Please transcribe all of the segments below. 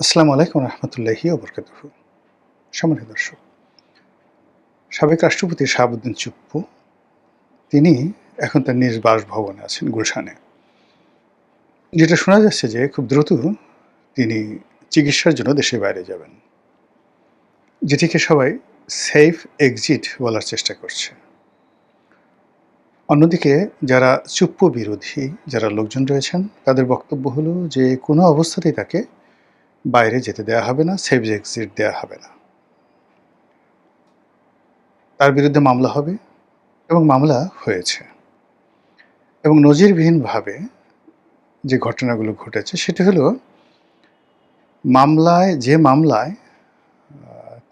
আসসালামু আলাইকুম রহমতুল্লাহি ওবরকাতুহু। সম্মানিত দর্শক, সাবেক রাষ্ট্রপতি শাহাবুদ্দিন চুপ্পু তিনি এখন তার নিজ বাসভবনে আছেন গুলশানে। যেটা শোনা যাচ্ছে যে খুব দ্রুত তিনি চিকিৎসার জন্য দেশের বাইরে যাবেন, যেটিকে সবাই সেফ এক্সিট বলার চেষ্টা করছে। অন্যদিকে যারা চুপ্পু বিরোধী যারা লোকজন রয়েছেন তাদের বক্তব্য হলো যে কোনো অবস্থাতেই তাকে বাইরে যেতে দেওয়া হবে না, সেফ এক্সিট দেওয়া হবে না, তার বিরুদ্ধে মামলা হবে এবং মামলা হয়েছে। এবং নজিরবিহীনভাবে যে ঘটনাগুলো ঘটেছে সেটি হলো মামলায়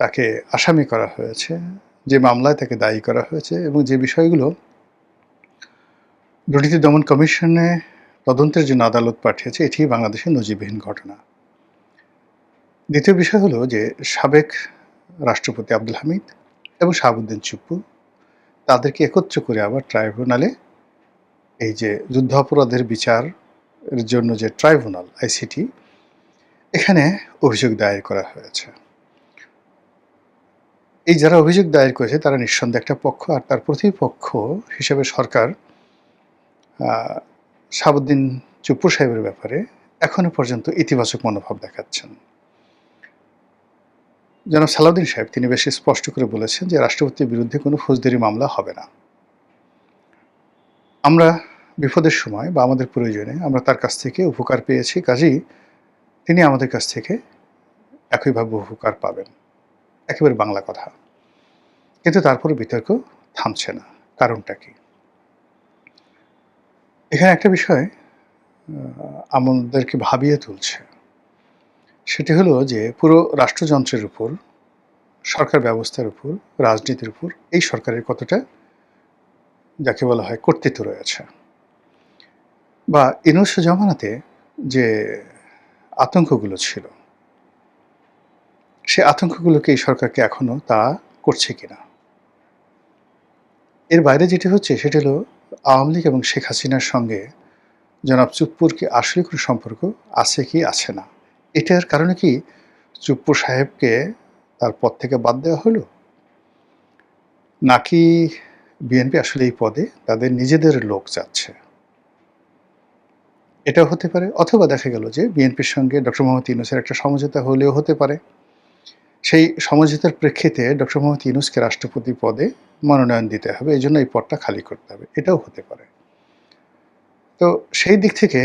তাকে আসামি করা হয়েছে, যে মামলায় তাকে দায়ী করা হয়েছে এবং যে বিষয়গুলো দুর্নীতি দমন কমিশনে তদন্তের জন্য আদালত পাঠিয়েছে, এটি বাংলাদেশের নজিরবিহীন ঘটনা। দ্বিতীয় বিষয় হলো যে সাবেক রাষ্ট্রপতি আব্দুল হামিদ এবং শাহাবুদ্দিন চুপ্পু তাদেরকে একত্র করে আবার ট্রাইব্যুনালে এই যে যুদ্ধাপরাধের বিচারের জন্য যে ট্রাইব্যুনাল আইসিটি, এখানে অভিযোগ দায়ের করা হয়েছে। এই যারা অভিযোগ দায়ের করেছে তারা নিঃসন্দেহে একটা পক্ষ, আর তার প্রতিপক্ষ হিসেবে সরকার শাহাবুদ্দিন চুপ্পু সাহেবের ব্যাপারে এখনো পর্যন্ত ইতিবাচক মনোভাব দেখাচ্ছেন। জনাব সালাউদ্দিন সাহেব তিনি বেশ স্পষ্ট করে বলেছেন যে রাষ্ট্রপতির বিরুদ্ধে কোনো ফৌজদারি মামলা হবে না। আমরা বিপদের সময় বা আমাদের প্রয়োজনে আমরা তার কাছ থেকে উপকার পেয়েছি, কাজেই তিনি আমাদের কাছ থেকে একইভাবে উপকার পাবেন। একেবারে বাংলা কথা। কিন্তু তারপরে বিতর্ক থামছে না। কারণটা কি? এখানে একটা বিষয় আমাদেরকে ভাবিয়ে তুলছে। সেটি হলো যে পুরো রাষ্ট্রযন্ত্রের উপর, সরকার ব্যবস্থার উপর, রাজনীতির উপর এই সরকারের কতটা যাকে বলা হয় কর্তৃত্ব রয়েছে। বা ইউনূস জমানাতে যে আতঙ্কগুলো ছিল, সে আতঙ্কগুলোকে এই সরকারকে এখনো তা করছে কিনা। এর বাইরে যেটি হচ্ছে সেটি হলো আওয়ামী লীগ এবং শেখ হাসিনার সঙ্গে জনাব চুপ্পুর কি আসলে কোনো সম্পর্ক আছে কি আছে না। এটার কারণে কি চুপ্পু সাহেবকে তার পদ থেকে বাদ দেওয়া হলো, নাকি বিএনপি আসলে এই পদে তাদের নিজেদের লোক চাচ্ছে, এটাও হতে পারে। অথবা দেখা গেল যে বিএনপির সঙ্গে ডক্টর মোহাম্মদ ইউনূসের একটা সমঝোতা হলেও হতে পারে, সেই সমঝোতার প্রেক্ষিতে ডক্টর মোহাম্মদ ইউনূসকে রাষ্ট্রপতি পদে মনোনয়ন দিতে হবে, এই জন্য এই পদটা খালি করতে হবে, এটাও হতে পারে। তো সেই দিক থেকে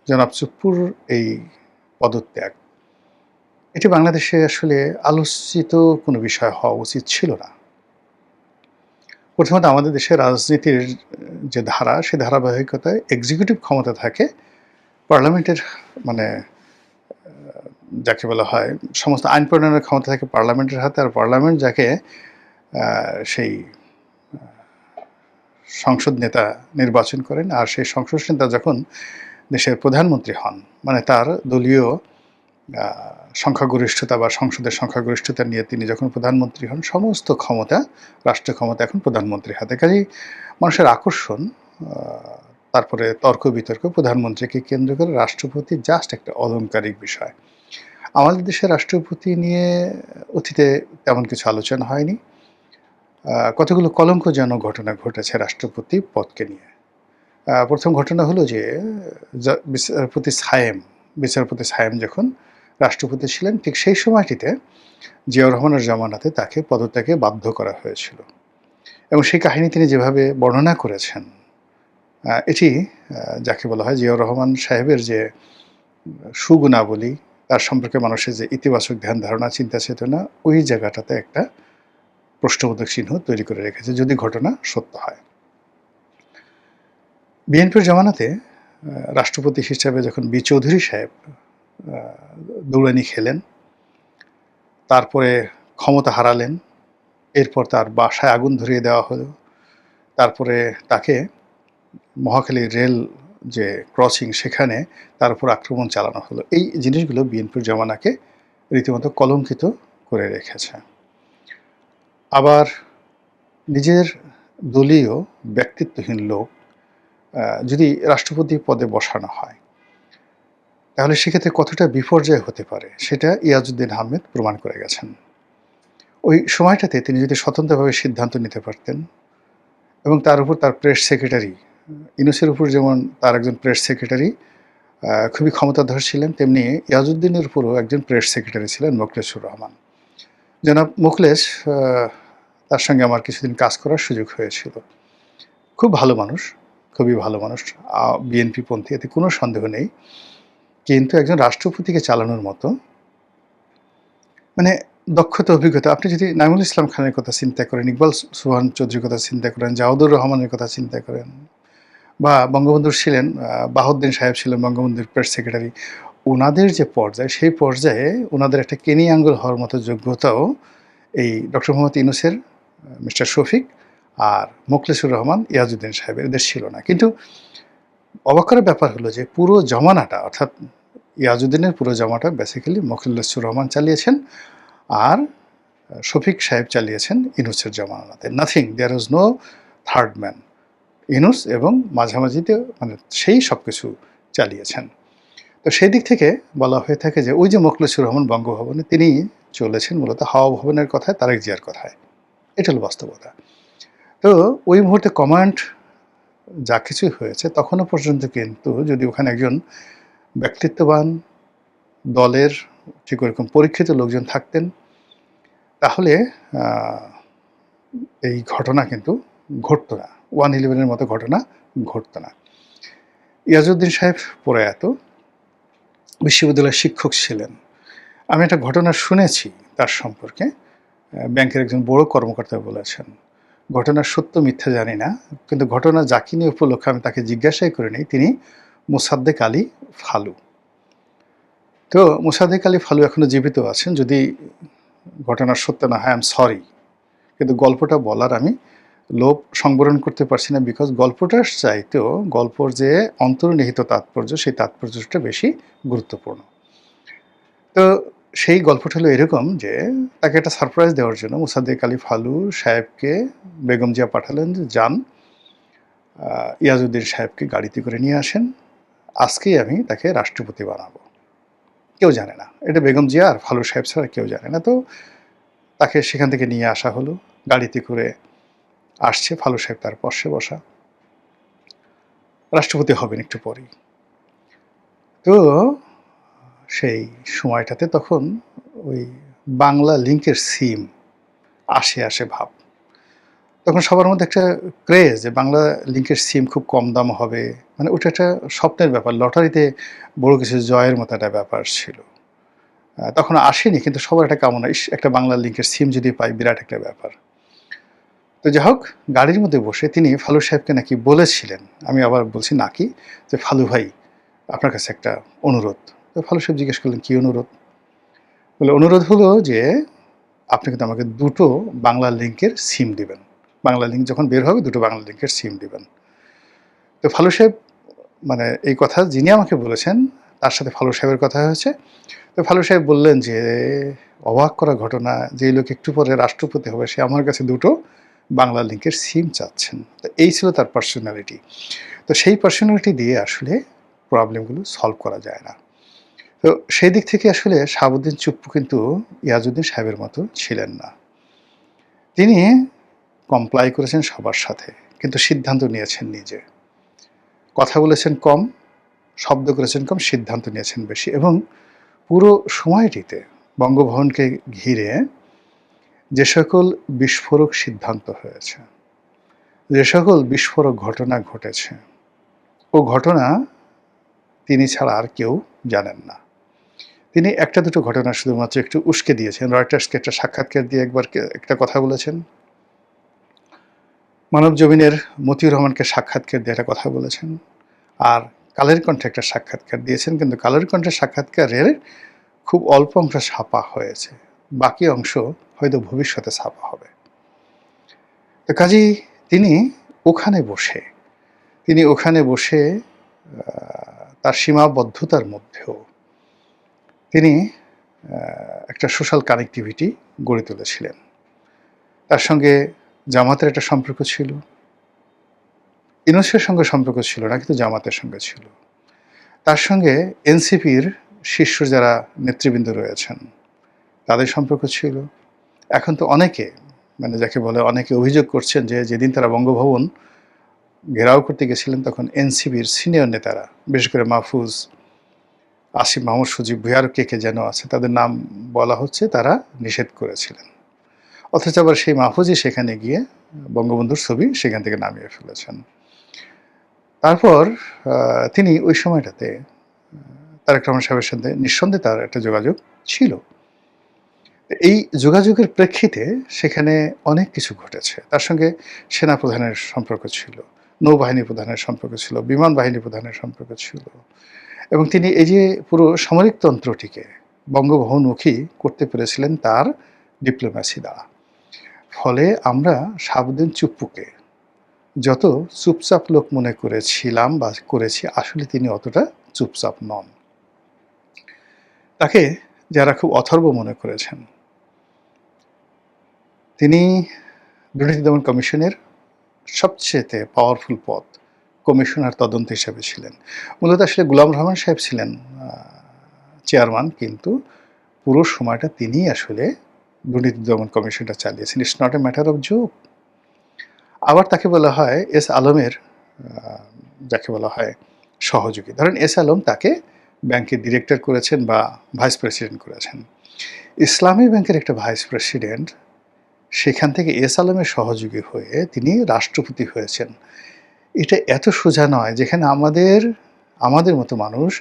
জনাব চুপ্পুর এই পদত্যাগ, এটি বাংলাদেশে আসলে আলোচিত কোনো বিষয় হওয়া উচিত ছিল না। প্রথমত আমাদের দেশের রাজনীতির যে ধারা, সে ধারাবাহিকতায় এক্সিকিউটিভ ক্ষমতা থাকে পার্লামেন্টের, মানে যাকে বলা হয় সমস্ত আইন প্রণয়নের ক্ষমতা থাকে পার্লামেন্টের হাতে, আর পার্লামেন্ট যাকে সেই সংসদ নেতা নির্বাচন করেন, আর সেই সংসদ নেতা যখন দেশের প্রধানমন্ত্রী হন, মানে তার দলীয় সংখ্যাগরিষ্ঠতা বা সংসদের সংখ্যাগরিষ্ঠতা নিয়ে তিনি যখন প্রধানমন্ত্রী হন, সমস্ত ক্ষমতা, রাষ্ট্র ক্ষমতা এখন প্রধানমন্ত্রীর হাতে। কাজেই মানুষের আকর্ষণ, তারপরে তর্ক বিতর্ক প্রধানমন্ত্রীকে কেন্দ্র করে, রাষ্ট্রপতি জাস্ট একটা অলংকারিক বিষয়। আমাদের দেশের রাষ্ট্রপতি নিয়ে অতীতে তেমন কিছু আলোচনা হয়নি। কতগুলো কলঙ্কজনক ঘটনা ঘটেছে রাষ্ট্রপতি পদকে নিয়ে। প্রথম ঘটনা হলো যে বিচারপতি সায়েম যখন রাষ্ট্রপতি ছিলেন, ঠিক সেই সময়টিতে জিয়াউর রহমানের জামানাতে তাকে পদত্যাগে বাধ্য করা হয়েছিল। এবং সেই কাহিনী তিনি যেভাবে বর্ণনা করেছেন, এটি যাকে বলা হয় জিয়াউর রহমান সাহেবের যে সুগুণাবলী, তার সম্পর্কে মানুষের যে ইতিবাচক ধ্যান ধারণা, চিন্তা চেতনা, ওই জায়গাটাতে একটা প্রশ্নবোধক চিহ্ন তৈরি করে রেখেছে, যদি ঘটনা সত্য হয়। বিএনপির জামানাতে রাষ্ট্রপতি হিসাবে যখন বি চৌধুরী সাহেব দৌড়ানি খেলেন, তারপরে ক্ষমতা হারালেন, এরপর তার বাসায় আগুন ধরিয়ে দেওয়া হলো, তারপরে তাকে মহাখালী রেল যে ক্রসিং, সেখানে তার উপর আক্রমণ চালানো হলো। এই জিনিসগুলো বিএনপির জামানাকে রীতিমতো কলঙ্কিত করে রেখেছে। আবার নিজের দলীয় ব্যক্তিত্বহীন লোক যদি রাষ্ট্রপতি পদে বসানো হয়, তাহলে সেক্ষেত্রে কতটা বিপর্যয় হতে পারে সেটা ইয়াজউদ্দিন আহমেদ প্রমাণ করে গেছেন। ওই সময়টাতে তিনি যদি স্বতন্ত্রভাবে সিদ্ধান্ত নিতে পারতেন এবং তার উপর তার প্রেস সেক্রেটারি ইউনূসের উপর যেমন তার একজন প্রেস সেক্রেটারি খুবই ক্ষমতাধর ছিলেন, তেমনি ইয়াজউদ্দিনের উপরও একজন প্রেস সেক্রেটারি ছিলেন মোখলেছুর রহমান। জনাব মোখলেস তার সঙ্গে আমার কিছুদিন কাজ করার সুযোগ হয়েছিল। খুব ভালো মানুষ, খুবই ভালো মানুষ, বিএনপিপন্থী, এতে কোনো সন্দেহ নেই। কিন্তু একজন রাষ্ট্রপতিকে চালানোর মতো মানে দক্ষতা, অভিজ্ঞতা, আপনি যদি নাঈমুল ইসলাম খানের কথা চিন্তা করেন, ইকবাল সুবহান চৌধুরীর কথা চিন্তা করেন, জাওয়াদুর রহমানের কথা চিন্তা করেন, বা বঙ্গবন্ধুর ছিলেন বাহাউদ্দিন সাহেব ছিলেন বঙ্গবন্ধুর প্রেস সেক্রেটারি। উনাদের যে পর্যায়, সেই পর্যায়ে উনাদের একটা কেনি আঙ্গুল হওয়ার মতো যোগ্যতাও এই ডক্টর মোহাম্মদ ইউনূসের, মিস্টার শফিক আর মোখলেছুর রহমান, ইয়াজউদ্দিন সাহেবের, এদের ছিল না। কিন্তু অবাক করার ব্যাপার হলো যে পুরো জমানাটা, অর্থাৎ ইয়াজউদ্দিনের পুরো জমাটা বেসিক্যালি মোখলেছুর রহমান চালিয়েছেন, আর শফিক সাহেব চালিয়েছেন ইউনূসের জমানাতে। Nothing, there was no third man. Yunus এবং মাঝামাঝিতে মানে সেই সব কিছু চালিয়েছেন। তো সেই দিক থেকে বলা হয়ে থাকে যে ওই যে মোখলেছুর রহমান বঙ্গভবনে, তিনি চলেছেন মূলত হাওয়া ভবনের কথায়, তারেক জিয়ার কথায়। এটা হলো বাস্তবতা। তো ওই মুহূর্তে কমান্ড যা কিছুই হয়েছে তখনও পর্যন্ত কিন্তু যদি ওখানে একজন ব্যক্তিত্ববান দলের ঠিক ওরকম পরীক্ষিত লোকজন থাকতেন, তাহলে এই ঘটনা কিন্তু ঘটতো না, 1/11-এর মতো ঘটনা ঘটতো না। ইয়াজউদ্দিন সাহেব প্রয়াত, বিশ্ববিদ্যালয়ের শিক্ষক ছিলেন। আমি একটা ঘটনা শুনেছি তার সম্পর্কে, ব্যাংকের একজন বড় কর্মকর্তা বলেছেন। ঘটনার সত্য মিথ্যা জানি না, কিন্তু ঘটনা যাকে নিয়ে উপলক্ষে আমি তাকে জিজ্ঞাসাই করে নিই, তিনি মোসাদ্দেক আলী ফালু। তো মোসাদ্দেক আলী ফালু এখনো জীবিত আছেন, যদি ঘটনার সত্য না হয় আই এম সরি, কিন্তু গল্পটা বলার আমি লোভ সংবরণ করতে পারছি না, বিকজ গল্পটার চাইতেও গল্পর যে অন্তর্নিহিত তাৎপর্য, সেই তাৎপর্যটা বেশি গুরুত্বপূর্ণ। তো সেই গল্পটা হলো এরকম যে তাকে একটা সারপ্রাইজ দেওয়ার জন্য মোসাদ্দেক আলী ফালু সাহেবকে বেগম জিয়া পাঠালেন যে যান, ইয়াজউদ্দিন সাহেবকে গাড়িতে করে নিয়ে আসেন, আজকেই আমি তাকে রাষ্ট্রপতি বানাবো। কেউ জানে না, এটা বেগম জিয়া আর ফালু সাহেব ছাড়া কেউ জানে না। তো তাকে সেখান থেকে নিয়ে আসা হলো, গাড়িতে করে আসছে, ফালু সাহেব তার পাশে বসা, রাষ্ট্রপতি হবেন একটু পরেই। তো সেই সময়টাতে তখন ওই বাংলা লিংকের সিম আসে ভাব। তখন সবার মধ্যে একটা ক্রেজ যে বাংলা লিংকের সিম খুব কম দাম হবে, মানে ওটা একটা স্বপ্নের ব্যাপার, লটারিতে বড় কিছু জয়ের মতো একটা ব্যাপার ছিল। তখন আসেনি, কিন্তু সবার একটা কামনা, একটা বাংলা লিংকের সিম যদি পাই, বিরাট একটা ব্যাপার। তো যাই হোক, গাড়ির মধ্যে বসে তিনি ফালু সাহেবকে নাকি বলেছিলেন, আমি আবার বলছি নাকি, যে ফালু ভাই আপনার কাছে একটা অনুরোধ। তো ফালু সাহেব জিজ্ঞেস করলেন কী অনুরোধ? বলে অনুরোধ হলো যে আপনি কিন্তু আমাকে 2টো বাংলা লিংকের সিম দিবেন, বাংলা লিংক যখন বের হবে 2টো বাংলা লিংকের সিম দিবেন। তো ফালু সাহেব, মানে এই কথা যিনি আমাকে বলেছেন তার সাথে ফালু সাহেবের কথা হয়েছে। তো ফালু সাহেব বললেন যে অবাক করা ঘটনা, যে লোক একটু পরে রাষ্ট্রপতি হবে সে আমার কাছে 2টো বাংলা লিংকের সিম চাচ্ছেন। তো এই ছিল তার পার্সোনালিটি। তো সেই পার্সোনালিটি দিয়ে আসলে প্রবলেমগুলো সলভ করা যায় না। তো সেই দিক থেকে আসলে শাহাবুদ্দিন চুপ্পু কিন্তু ইয়াজউদ্দিন সাহেবের মতো ছিলেন না। তিনি কমপ্লাই করেছেন সবার সাথে, কিন্তু সিদ্ধান্ত নিয়েছেন নিজে। কথা বলেছেন কম, শব্দ করেছেন কম, সিদ্ধান্ত নিয়েছেন বেশি। এবং পুরো সময়টিতে বঙ্গভবনকে ঘিরে যে সকল বিস্ফোরক সিদ্ধান্ত হয়েছে, যে সকল বিস্ফোরক ঘটনা ঘটেছে, ও ঘটনা তিনি ছাড়া আর কেউ জানেন না। তিনি একটা দুটো ঘটনা শুধুমাত্র একটু উস্কে দিয়েছেন। রয়টার্সকে একটা সাক্ষাৎকার দিয়ে একবার একটা কথা বলেছেন, মানবজমিনের মতিউর রহমানকে সাক্ষাৎকার দিয়ে একটা কথা বলেছেন, আর কালের কণ্ঠে একটা সাক্ষাৎকার দিয়েছেন। কিন্তু কালের কণ্ঠের সাক্ষাৎকারের খুব অল্প অংশ ছাপা হয়েছে, বাকি অংশ হয়তো ভবিষ্যতে ছাপা হবে। তো কাজেই তিনি ওখানে বসে তার সীমাবদ্ধতার মধ্যেও তিনি একটা সোশ্যাল কানেক্টিভিটি গড়ে তুলেছিলেন। তার সঙ্গে জামাতের একটা সম্পর্ক ছিল, ইউনূসের সঙ্গে সম্পর্ক ছিল না, কিন্তু জামাতের সঙ্গে ছিল। তার সঙ্গে এনসিপির শীর্ষ যারা নেতৃবৃন্দ রয়েছেন তাদের সম্পর্ক ছিল। এখন তো অনেকে মানে যাকে বলে অনেকে অভিযোগ করছেন যে যেদিন তারা বঙ্গভবন ঘেরাও করতে গেছিলেন তখন এনসিপির সিনিয়র নেতারা বিশেষ করে মাহফুজ, আসিফ মাহমুদ, সজীব ভুঁইয়া আরও কে যেন আছে তাদের নাম বলা হচ্ছে তারা নিষেধ করেছিলেন। অথচ আবার সেই মাহফুজই সেখানে গিয়ে বঙ্গবন্ধুর ছবি সেখান থেকে নামিয়ে ফেলেছেন। তারপর তিনি ওই সময়টাতে তারেক রহমান সাহেবের সাথে নিঃসন্দেহে তার একটা যোগাযোগ ছিল। এই যোগাযোগের প্রেক্ষিতে সেখানে অনেক কিছু ঘটেছে। তার সঙ্গে সেনাপ্রধানের সম্পর্ক ছিল, নৌবাহিনী প্রধানের সম্পর্ক ছিল, বিমান বাহিনী প্রধানের সম্পর্ক ছিল এবং তিনি এই যে পুরো সামরিক তন্ত্রটিকে বঙ্গভবনমুখী করতে পেরেছিলেন তার ডিপ্লোম্যাসি দ্বারা। ফলে আমরা শাহাবুদ্দিন চুপ্পুকে যত চুপচাপ লোক মনে করেছিলাম বা করেছি আসলে তিনি অতটা চুপচাপ নন। তাকে যারা খুব অথর্ব মনে করেছেন তিনি দুর্নীতি দমন কমিশনের সবচেয়ে পাওয়ারফুল পদ কমিশনার তদন্ত হিসেবে ছিলেন। মূলত আসলে গোলাম রহমান সাহেব ছিলেন চেয়ারম্যান, কিন্তু পুরো সময়টা তিনিই আসলে দুর্নীতি দমন কমিশনটা চালিয়েছেন। It's not a matter of joke. আবার তাকে বলা হয় এস আলমের যাকে বলা হয় সহযোগী। ধরেন এস আলম তাকে ব্যাংকের ডিরেক্টর করেছেন বা ভাইস প্রেসিডেন্ট করেছেন। ইসলামী ব্যাংকের একটা ভাইস প্রেসিডেন্ট সেখান থেকে এস আলমের সহযোগী হয়ে তিনি রাষ্ট্রপতি হয়েছেন। এটা এত সোজা নয়, যেখানে আমাদের মতো মানুষ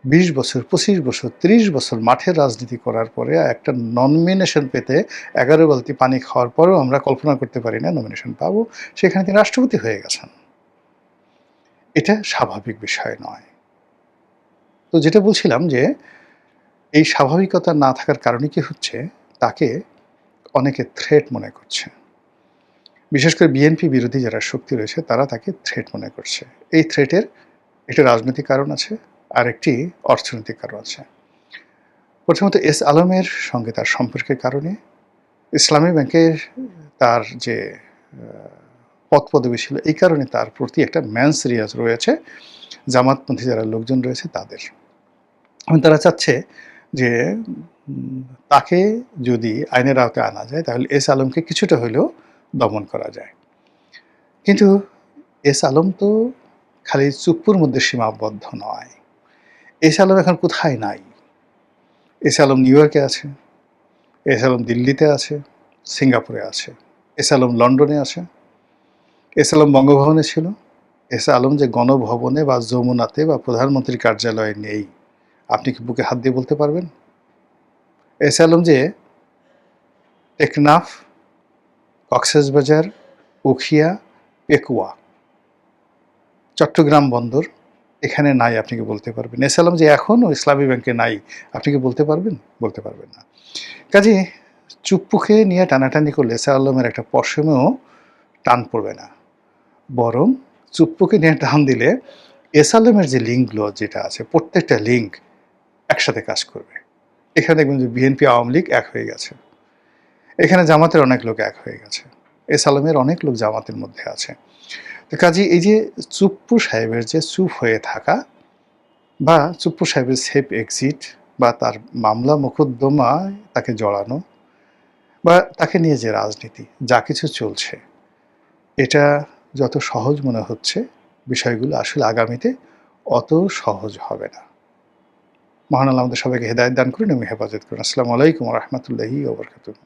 ২০ বছর, ২৫ বছর, ৩০ বছর মাঠের রাজনীতি করার পরে একটা নমিনেশন পেতে ১১ বালতি পানি খাওয়ার পরেও আমরা কল্পনা করতে পারি না নমিনেশন পাবো, সেখানে তিনি রাষ্ট্রপতি হয়ে গেছেন। এটা স্বাভাবিক বিষয় নয়। তো যেটা বলছিলাম যে এই স্বাভাবিকতা না থাকার কারণে কি হচ্ছে, তাকে অনেকে থ্রেট মনে করছে। বিশেষ করে বিএনপি বিরোধী যারা শক্তি রয়েছে তারা তাকে থ্রেট মনে করছে। এই থ্রেটের একটা রাজনৈতিক কারণ আছে আর একটি অর্থনৈতিক কারণ আছে। প্রথমত এস আলমের সঙ্গে তার সম্পর্কের কারণে ইসলামী ব্যাংকের তার যে পদপদবি ছিল এই কারণে তার প্রতি একটা ম্যান সিরিয়াস রয়েছে জামাতপন্থী যারা লোকজন রয়েছে তাদের। এবং তারা চাচ্ছে যে তাকে যদি আইনের আওতায় আনা যায় তাহলে এস আলমকে কিছুটা হলেও দমন করা যায়। কিন্তু এস আলম তো খালি চুপ্পুর মধ্যে সীমাবদ্ধ নয়। এস আলম এখন কোথায় নাই? এস আলম নিউ ইয়র্কে আছে, এস আলম দিল্লিতে আছে, সিঙ্গাপুরে আছে, এস আলম লন্ডনে আছে, এস আলম বঙ্গভবনে ছিল। এস আলম যে গণভবনে বা যমুনাতে বা প্রধানমন্ত্রীর কার্যালয়ে নেই আপনি কি বুকে হাত দিয়ে বলতে পারবেন? এস আলম যে টেকনাফ, কক্সবাজার, উখিয়া, পেকুয়া, চট্টগ্রাম বন্দর এখানে নাই আপনি কি বলতে পারবেন? এস আলম যে এখনও ইসলামী ব্যাংকে নাই আপনি কি বলতে পারবেন? বলতে পারবেন না। কাজে চুপ্পুকে নিয়ে টানাটানি করলে এস আলমের একটা পশমেও টান পড়বে না, বরং চুপ্পুকে নিয়ে টান দিলে এস আলমের যে লিঙ্কগুলো যেটা আছে প্রত্যেকটা লিঙ্ক একসাথে কাজ করবে। এখানে দেখবেন যে বিএনপি আওয়ামী লীগ এক হয়ে গেছে, এখানে জামাতের অনেক লোক এক হয়ে গেছে, এস আলমের অনেক লোক জামাতের মধ্যে আছে। তো কাজে এই যে চুপ্পু সাহেবের যে চুপ হয়ে থাকা বা চুপ্পু সাহেবের সেফ এক্সিট বা তার মামলা মোকদ্দমায় তাকে জড়ানো বা তাকে নিয়ে যে রাজনীতি যা কিছু চলছে এটা যত সহজ মনে হচ্ছে বিষয়গুলো আসলে আগামীতে অত সহজ হবে না। মহান আল্লাহ আমাদের সবাইকে হেদায়েত দান করুন এবং হেফাজত করুন। আসসালামু আলাইকুম ওয়া রাহমাতুল্লাহি ওয়া বারাকাতুহু।